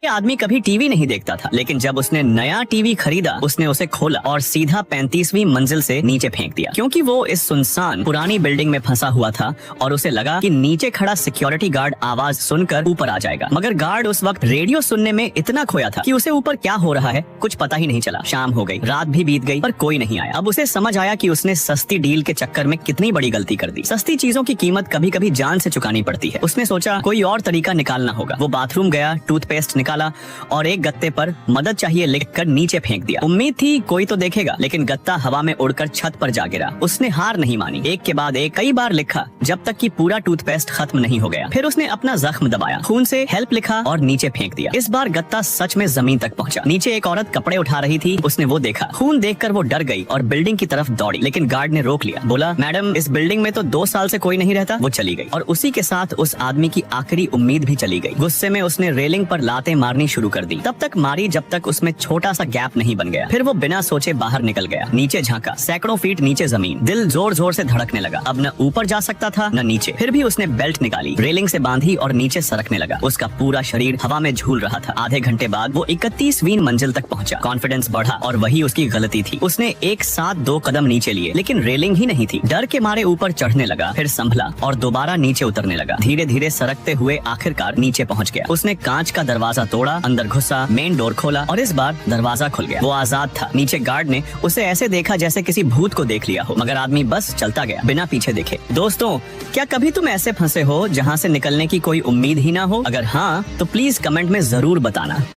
ये आदमी कभी टीवी नहीं देखता था, लेकिन जब उसने नया टीवी खरीदा उसने उसे खोला और सीधा 35वीं मंजिल से नीचे फेंक दिया, क्योंकि वो इस सुनसान पुरानी बिल्डिंग में फंसा हुआ था और उसे लगा कि नीचे खड़ा सिक्योरिटी गार्ड आवाज सुनकर ऊपर आ जाएगा। मगर गार्ड उस वक्त रेडियो सुनने में इतना खोया था कि उसे ऊपर क्या हो रहा है कुछ पता ही नहीं चला। शाम हो गई, रात भी बीत गई, पर कोई नहीं आया। अब उसे समझ आया कि उसने सस्ती डील के चक्कर में कितनी बड़ी गलती कर दी। सस्ती चीजों की कीमत कभी कभी जान से चुकानी पड़ती है। उसने सोचा कोई और तरीका निकालना होगा। वो बाथरूम गया, टूथपेस्ट निकाला और एक गत्ते पर मदद चाहिए लिखकर नीचे फेंक दिया। उम्मीद थी कोई तो देखेगा, लेकिन गत्ता हवा में उड़कर छत पर जा गिरा। उसने हार नहीं मानी, एक के बाद एक कई बार लिखा जब तक कि पूरा टूथपेस्ट खत्म नहीं हो गया। फिर उसने अपना जख्म दबाया, खून से हेल्प लिखा और नीचे फेंक दिया। इस बार गत्ता सच में जमीन तक पहुंचा। नीचे एक औरत कपड़े उठा रही थी, उसने वो देखा। खून देखकर वो डर गई और बिल्डिंग की तरफ दौड़ी, लेकिन गार्ड ने रोक लिया। बोला, मैडम इस बिल्डिंग में तो 2 साल से कोई नहीं रहता। वो चली गई और उसी के साथ उस आदमी की आखिरी उम्मीद भी चली गई। गुस्से में उसने रेलिंग पर लातें मारनी शुरू कर दी। तब तक मारी जब तक उसमें छोटा सा गैप नहीं बन गया। फिर वो बिना सोचे बाहर निकल गया। नीचे झांका, सैकड़ों फीट नीचे जमीन। दिल जोर जोर से धड़कने लगा। अब न ऊपर जा सकता था न नीचे। फिर भी उसने बेल्ट निकाली, रेलिंग से बांधी और नीचे सरकने लगा। उसका पूरा शरीर हवा में झूल रहा था। आधे घंटे बाद वो 31वीं मंजिल तक पहुंचा। कॉन्फिडेंस बढ़ा और वही उसकी गलती थी। उसने एक साथ 2 कदम नीचे लिए, लेकिन रेलिंग ही नहीं थी। डर के मारे ऊपर चढ़ने लगा, फिर संभला और दोबारा नीचे उतरने लगा। धीरे धीरे सरकते हुए आखिरकार नीचे पहुंच गया। उसने कांच का दरवाजा तोड़ा, अंदर घुसा, मेन डोर खोला और इस बार दरवाजा खुल गया। वो आजाद था। नीचे गार्ड ने उसे ऐसे देखा जैसे किसी भूत को देख लिया हो, मगर आदमी बस चलता गया बिना पीछे देखे। दोस्तों, क्या कभी तुम ऐसे फंसे हो जहाँ से निकलने की कोई उम्मीद ही ना हो? अगर हाँ, तो प्लीज कमेंट में जरूर बताना।